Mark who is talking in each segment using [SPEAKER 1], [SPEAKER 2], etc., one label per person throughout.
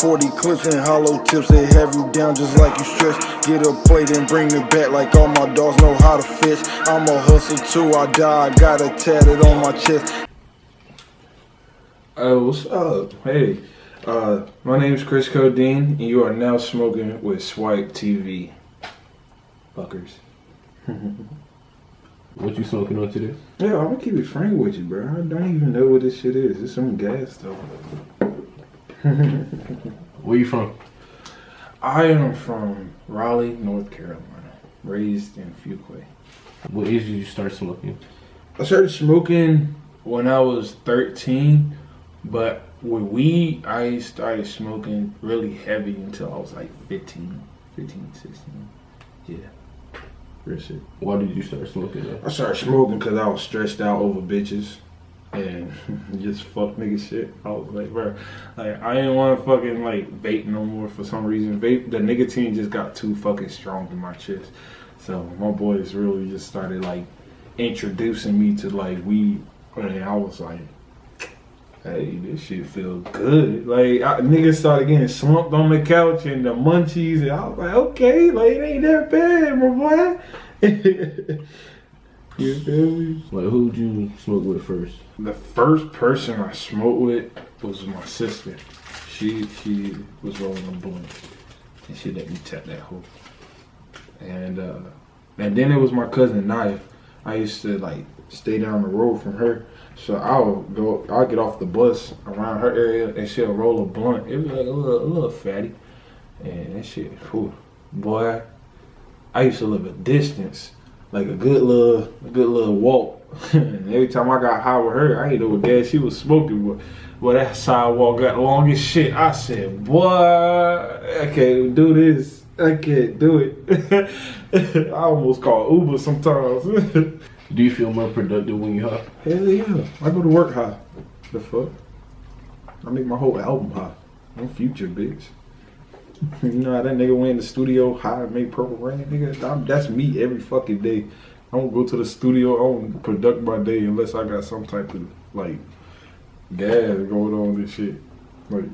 [SPEAKER 1] 40 clips and hollow tips, they have you down just like you stretch. Get a plate and bring it back like all my dogs know how to fish. I'm a hustle too, I die, I got it tatted on my chest.
[SPEAKER 2] What's up? Hey, my name is ChrisCodeine, and you are now smoking with Swipe TV. Fuckers.
[SPEAKER 3] What you smoking on today?
[SPEAKER 2] Yeah, I'm gonna keep it frank with you, bro. I don't even know what this shit is. It's some gas though.
[SPEAKER 3] Where you from?
[SPEAKER 2] I am from Raleigh, North Carolina. Raised in Fuquay.
[SPEAKER 3] What age did you start smoking?
[SPEAKER 2] I started smoking when I was 13, but with weed, I started smoking really heavy until I was like 15, 16. Yeah. Real shit.
[SPEAKER 3] Why did you start smoking though?
[SPEAKER 2] I started smoking because I was stressed out over bitches and just fuck nigga shit. I was like, bro, like I didn't want to fucking like vape no more for some reason. Vape, the nicotine just got too fucking strong in my chest. So my boys really just started like introducing me to like weed, and I was like, hey, this shit feel good. Like niggas started getting slumped on the couch and the munchies, and I was like, okay, like it ain't that bad, my boy. You feel me?
[SPEAKER 3] Like who'd you smoke with first?
[SPEAKER 2] The first person I smoked with was my sister. She was rolling a blunt, and she let me tap that hoe. And then it was my cousin Naya. I used to like stay down the road from her, so I'll get off the bus around her area and she'll roll a blunt. It was like a little fatty, and that shit, whew, boy. I used to live a distance, like a good little walk. And every time I got high with her, I didn't know what gas she was smoking, but that sidewalk got long as shit. I said, boy, I can't do this. I can't do it. I almost call Uber sometimes.
[SPEAKER 3] Do you feel more productive when you high?
[SPEAKER 2] Hell yeah. I go to work high. The fuck? I make my whole album high. I'm Future, bitch. You know how that nigga went in the studio high and made Purple Rain? Nigga, that's me every fucking day. I don't go to the studio, I don't conduct my day unless I got some type of, like, gas going on and shit. Like,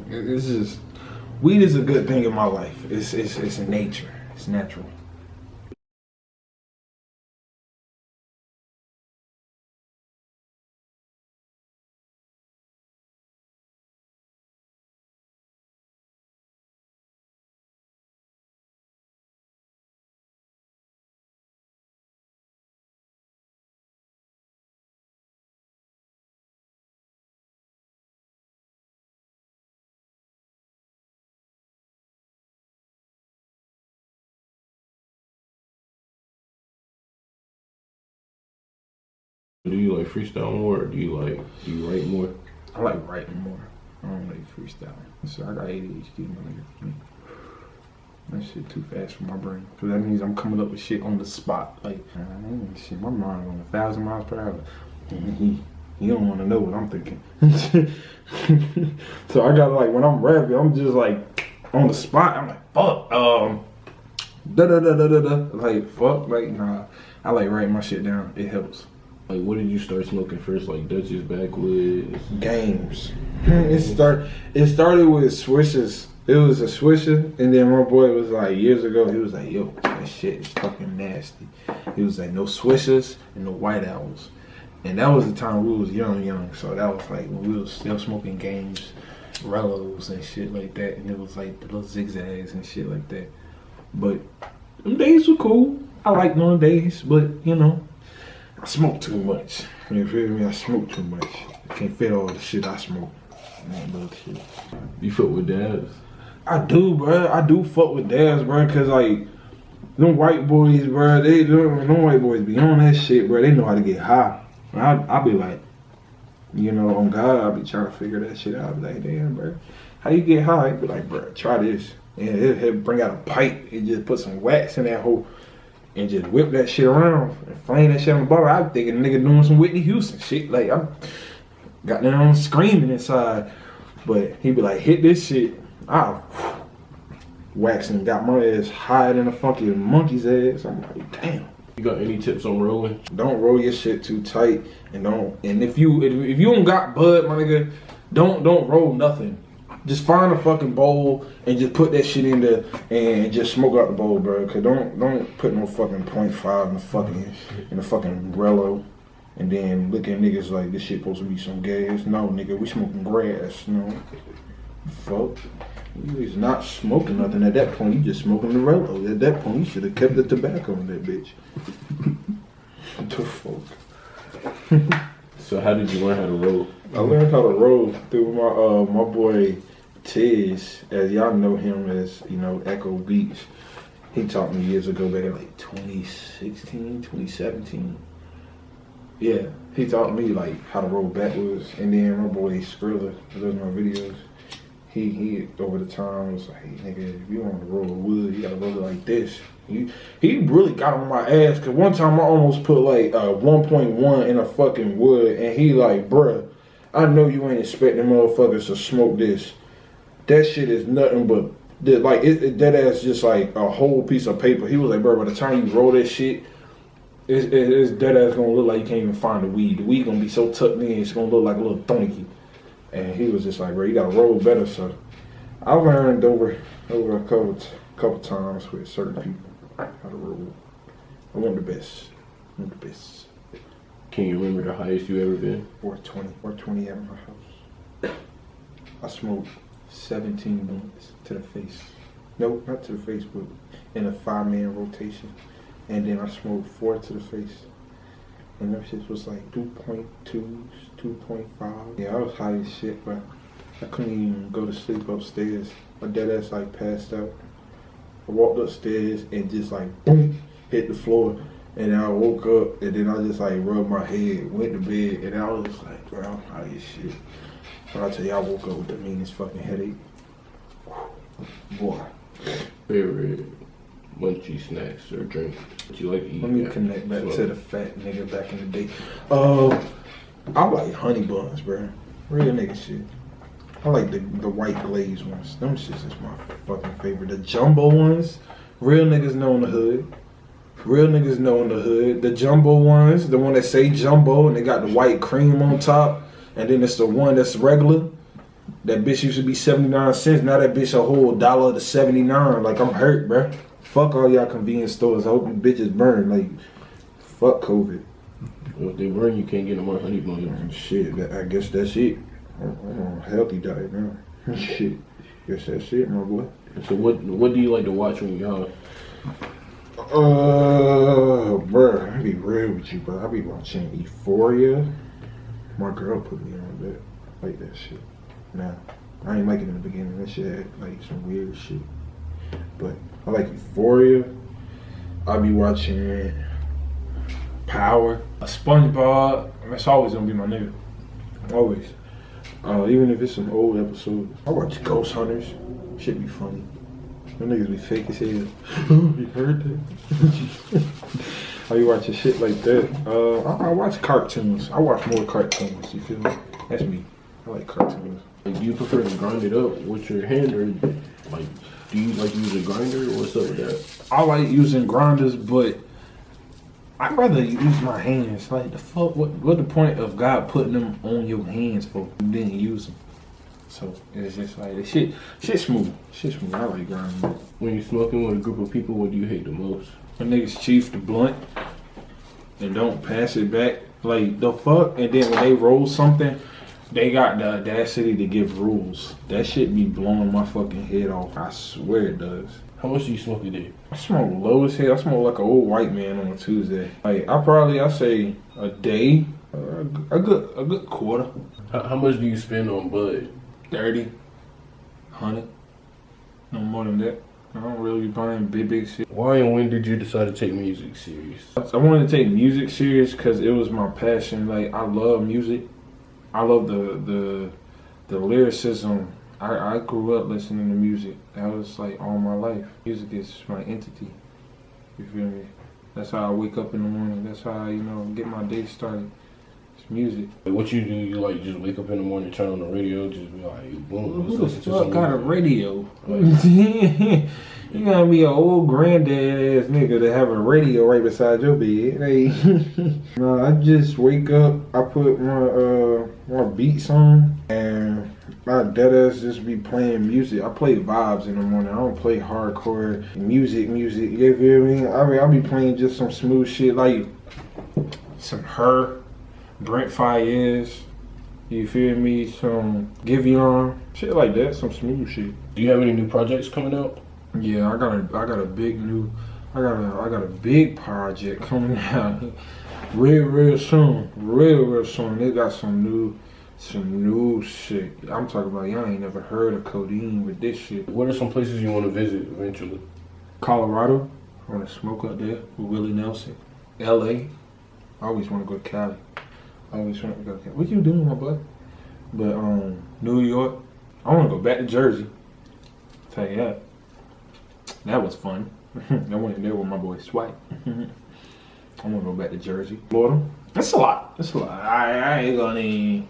[SPEAKER 2] it's just, weed is a good thing in my life. It's nature. It's natural.
[SPEAKER 3] Do you like freestyle more or do you write more?
[SPEAKER 2] I like writing more. I don't like freestyling. So I got ADHD, my nigga. That shit too fast for my brain. So that means I'm coming up with shit on the spot. Like, shit, my mind on 1,000 miles per hour. And he don't want to know what I'm thinking. So I gotta, like, when I'm rapping, I'm just like on the spot. I'm like, fuck, like, fuck, like, nah. I like writing my shit down. It helps.
[SPEAKER 3] Like what did you start smoking first? Like Dutchess, backwoods?
[SPEAKER 2] Games. It started with Swishers. It was a Swisher, and then my boy was like, years ago, he was like, yo, that shit is fucking nasty. He was like, no Swishers and no White Owls. And that was the time we was young, so that was like when we was still smoking Games, Rellos and shit like that, and it was like the little zigzags and shit like that. But them days were cool. I like them days, but you know, I smoke too much. You feel me? I smoke too much. I can't fit all the shit I smoke. Shit.
[SPEAKER 3] You fuck with dabs?
[SPEAKER 2] I do, bro. I do fuck with dabs, bro, cause like them white boys, bro. Them white boys be on that shit, bro. They know how to get high. I be like, you know, on God, I be trying to figure that shit out. I be like, damn, bro, how you get high? I be like, bro, try this. And he'll bring out a pipe and just put some wax in that hole and just whip that shit around and flame that shit on the bar. I think a nigga doing some Whitney Houston shit. Like, I got down screaming inside. But he be like, hit this shit. I waxing, got my ass higher than a fucking monkey's ass. I'm like, damn.
[SPEAKER 3] You got any tips on rolling?
[SPEAKER 2] Don't roll your shit too tight, and if you don't got bud, my nigga, don't roll nothing. Just find a fucking bowl and just put that shit in there and just smoke out the bowl, bro. Cause don't put no fucking .5 in the fucking Rello. And then look at niggas like this shit supposed to be some gas. No, nigga, we smoking grass. No, fuck. You is not smoking nothing at that point. You just smoking the Rello. At that point, you should have kept the tobacco in that bitch. What the fuck?
[SPEAKER 3] So how did you learn how to roll?
[SPEAKER 2] I learned how to roll through my boy Tiz, as y'all know him as, you know, Echo Beats. He taught me years ago, back in like 2016, 2017. Yeah, he taught me like how to roll backwards. And then my boy Skrilla, who does my videos, he over the time was like, hey nigga, if you want to roll wood, you gotta roll it like this. He really got on my ass, cause one time I almost put like 1.1 in a fucking wood, and he like, bruh, I know you ain't expecting motherfuckers to smoke this. That shit is nothing but that ass just like a whole piece of paper. He was like, bro, by the time you roll that shit, it's dead ass gonna look like you can't even find the weed. The weed gonna be so tucked in, it's gonna look like a little thonky. And he was just like, bro, you gotta roll better. So I learned over a couple times with certain people how to roll. I want the best. I want the best.
[SPEAKER 3] Can you remember the highest you ever been?
[SPEAKER 2] 420 at my house. I smoked 17 blunts to the face. Nope, not to the face, but in a 5-man rotation. And then I smoked 4 to the face. And that shit was like 2.2s, 2.5. Yeah, I was high as shit, but I couldn't even go to sleep upstairs. My dead ass like passed out. I walked upstairs and just like boom, hit the floor. And then I woke up and then I just like rubbed my head, went to bed, and I was just like, bro, I'm high as shit. When I tell you I woke up with the meanest fucking headache. Boy.
[SPEAKER 3] Favorite munchy snacks or drinks that you like to eat?
[SPEAKER 2] Let me connect back to the fat nigga back in the day. I like honey buns, bro. Real nigga shit. I like the white glazed ones. Them shits is my fucking favorite. The jumbo ones, real niggas know in the hood. Real niggas know in the hood. The jumbo ones, the one that say jumbo and they got the white cream on top, and then it's the one that's regular. That bitch used to be 79 cents. Now that bitch a whole $1 to 79. Like, I'm hurt, bro. Fuck all y'all convenience stores. I hope you bitches burn. Like, fuck COVID.
[SPEAKER 3] Well, if they burn, you can't get no more honey buns.
[SPEAKER 2] Shit, I guess that's it. I'm on a healthy diet now. Shit. Guess that's it, my boy.
[SPEAKER 3] So what do you like to watch when you're young?
[SPEAKER 2] Bro, I'll be real with you, bro. I be watching Euphoria. My girl put me on that. I like that shit. Now, I ain't like it in the beginning. That shit had like some weird shit. But I like Euphoria. I be watching Power. SpongeBob. That's always gonna be my nigga. Always. Even if it's some old episodes. I watch Ghost Hunters. Shit be funny. Them niggas be fake as hell. You heard that? I be watching shit like that. I watch cartoons. I watch more cartoons. You feel me? That's me. I like cartoons.
[SPEAKER 3] Do you prefer to grind it up with your hand, or like do you like use a grinder, or what's up with that?
[SPEAKER 2] I like using grinders, but I'd rather use my hands. Like the fuck, what the point of God putting them on your hands for? You didn't use them. So it's just like the shit smooth. Shit smooth. I like grinding.
[SPEAKER 3] When you're smoking with a group of people, what do you hate the most?
[SPEAKER 2] When niggas chief the blunt and don't pass it back. Like the fuck, and then when they roll something, they got the audacity to give rules. That shit be blowing my fucking head off. I swear it does.
[SPEAKER 3] How much do you smoke a day?
[SPEAKER 2] I smoke low as hell. I smoke like an old white man on a Tuesday. Like I say a day, a good quarter.
[SPEAKER 3] How much do you spend on bud?
[SPEAKER 2] 30, 100. No more than that. I don't really be buying big shit.
[SPEAKER 3] Why and when did you decide to take music serious?
[SPEAKER 2] I wanted to take music serious because it was my passion. Like I love music. I love the lyricism. I grew up listening to music. That was like all my life. Music is my entity. You feel me? That's how I wake up in the morning. That's how I, get my day started. It's music.
[SPEAKER 3] Like, what you do? You like just wake up in the morning, turn on the radio, just be like, boom.
[SPEAKER 2] Who
[SPEAKER 3] let's
[SPEAKER 2] the
[SPEAKER 3] listen to
[SPEAKER 2] fuck
[SPEAKER 3] some
[SPEAKER 2] got a
[SPEAKER 3] music.
[SPEAKER 2] radio?
[SPEAKER 3] Like,
[SPEAKER 2] You gotta be an old granddad ass nigga to have a radio right beside your bed. Hey. No, I just wake up, I put my beats on, and my deadass just be playing music. I play vibes in the morning. I don't play hardcore music. You feel me? I be playing just some smooth shit like some Her, Brent Fayez. You feel me? Some Giveon, shit like that. Some smooth shit.
[SPEAKER 3] do you have any new projects coming out?
[SPEAKER 2] Yeah, I got a big project coming out real soon. Real soon. They got some new shit. I'm talking about y'all ain't never heard of codeine with this shit.
[SPEAKER 3] What are some places you want to visit eventually?
[SPEAKER 2] Colorado, I wanna smoke up there with Willie Nelson. LA, I always wanna go to Cali. What you doing, my boy? But New York, I wanna go back to Jersey. Tell you that. That was fun. I went there with my boy Swipe. I want to go back to Jersey. Florida. It's a lot. I ain't gonna,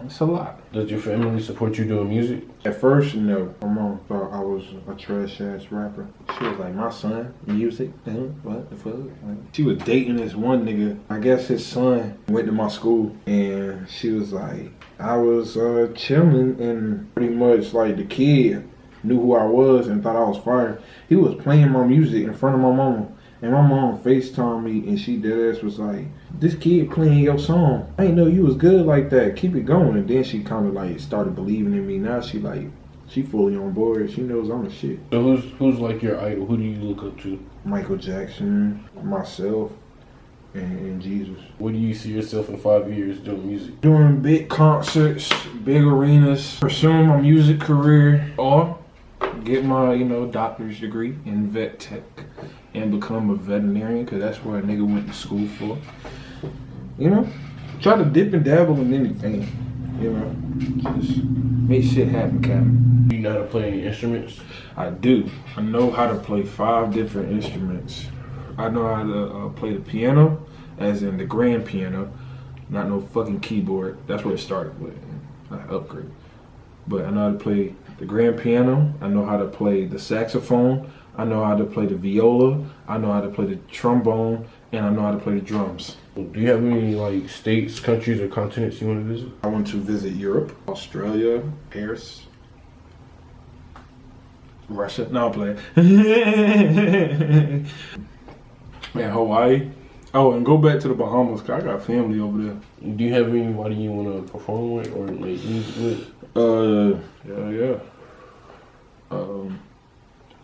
[SPEAKER 2] it's a lot.
[SPEAKER 3] Does your family support you doing music?
[SPEAKER 2] At first, no. My mom thought I was a trash ass rapper. She was like, my son, music? What the fuck? She was dating this one nigga. I guess his son went to my school, and she was like, I was chilling, and pretty much like the kid knew who I was and thought I was fire. He was playing my music in front of my mama. And my mom FaceTimed me and she deadass was like, this kid playing your song. I didn't know you was good like that. Keep it going. And then she kind of like started believing in me. Now she fully on board. She knows I'm the shit.
[SPEAKER 3] So who's like your idol? Who do you look up to?
[SPEAKER 2] Michael Jackson, myself, and Jesus.
[SPEAKER 3] Where do you see yourself in 5 years doing music?
[SPEAKER 2] Doing big concerts, big arenas, pursuing my music career, or get my, doctor's degree in vet tech and become a veterinarian, because that's what a nigga went to school for. Try to dip and dabble in anything. Just make shit happen, Captain.
[SPEAKER 3] Do you know how to play any instruments?
[SPEAKER 2] I do. I know how to play 5 different instruments. I know how to play the piano, as in the grand piano, not no fucking keyboard. That's what it started with. I upgrade. But I know how to play the grand piano. I know how to play the saxophone. I know how to play the viola. I know how to play the trombone, and I know how to play the drums.
[SPEAKER 3] Do you have any like states, countries, or continents you want to visit?
[SPEAKER 2] I want to visit Europe, Australia, Paris, Russia. No, I'm playing. Man, Hawaii. Oh, and go back to the Bahamas, because I got family over there.
[SPEAKER 3] Do you have anybody you want to perform with or make music with?
[SPEAKER 2] Yeah.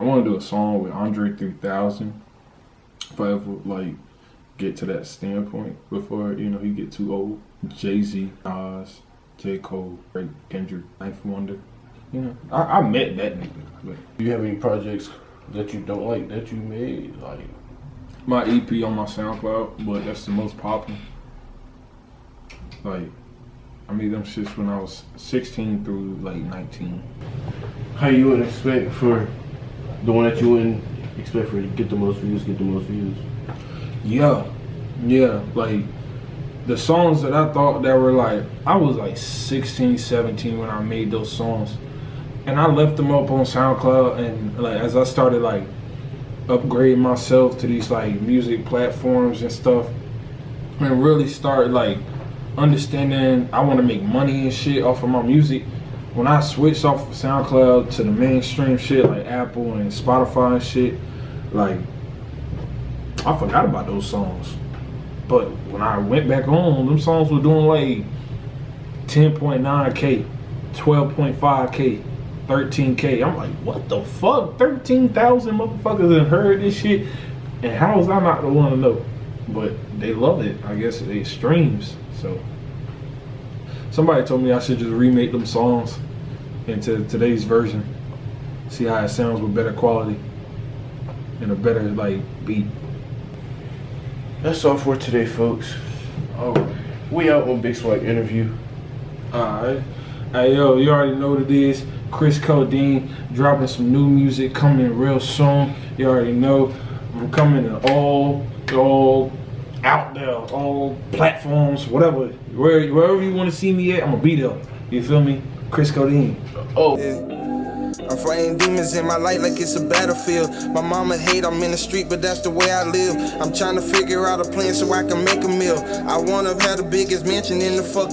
[SPEAKER 2] I want to do a song with Andre 3000. If I ever get to that standpoint before he get too old. Jay-Z, Nas, J. Cole, Drake, Kendrick, Ninth Wonder. I met that nigga. But
[SPEAKER 3] Do you have any projects that you don't like that you made? Like
[SPEAKER 2] my EP on my SoundCloud, but that's the most popular. I made them shits when I was 16 through 19.
[SPEAKER 3] how you would expect for the one that you wouldn't expect for to get the most views,
[SPEAKER 2] Yeah. The songs that I thought that were I was 16, 17 when I made those songs. And I left them up on SoundCloud, and as I started upgrading myself to these music platforms and stuff, and really start understanding I want to make money and shit off of my music. When I switched off of SoundCloud to the mainstream shit like Apple and Spotify and shit, I forgot about those songs. But when I went back on, them songs were doing 10.9K, 12.5K, 13K. I'm like, what the fuck? 13,000 motherfuckers have heard this shit, and how was I not the one to know? But they love it. I guess it streams. So somebody told me I should just remake them songs into today's version. See how it sounds with better quality and a better beat.
[SPEAKER 3] That's all for today, folks. Oh, we out on ChrisCodeine Interview.
[SPEAKER 2] Alright. Hey yo, you already know what it is. ChrisCodeine dropping some new music coming real soon. You already know I'm coming in all out there, all platforms, whatever, wherever you want to see me at, I'm gonna be there. You feel me? ChrisCodeine.
[SPEAKER 3] Oh.
[SPEAKER 1] I'm fighting demons in my life like it's a battlefield. My mama hate I'm in the street, but that's the way I live. I'm trying to figure out a plan so I can make a meal. I wanna have the biggest mansion in the fuck.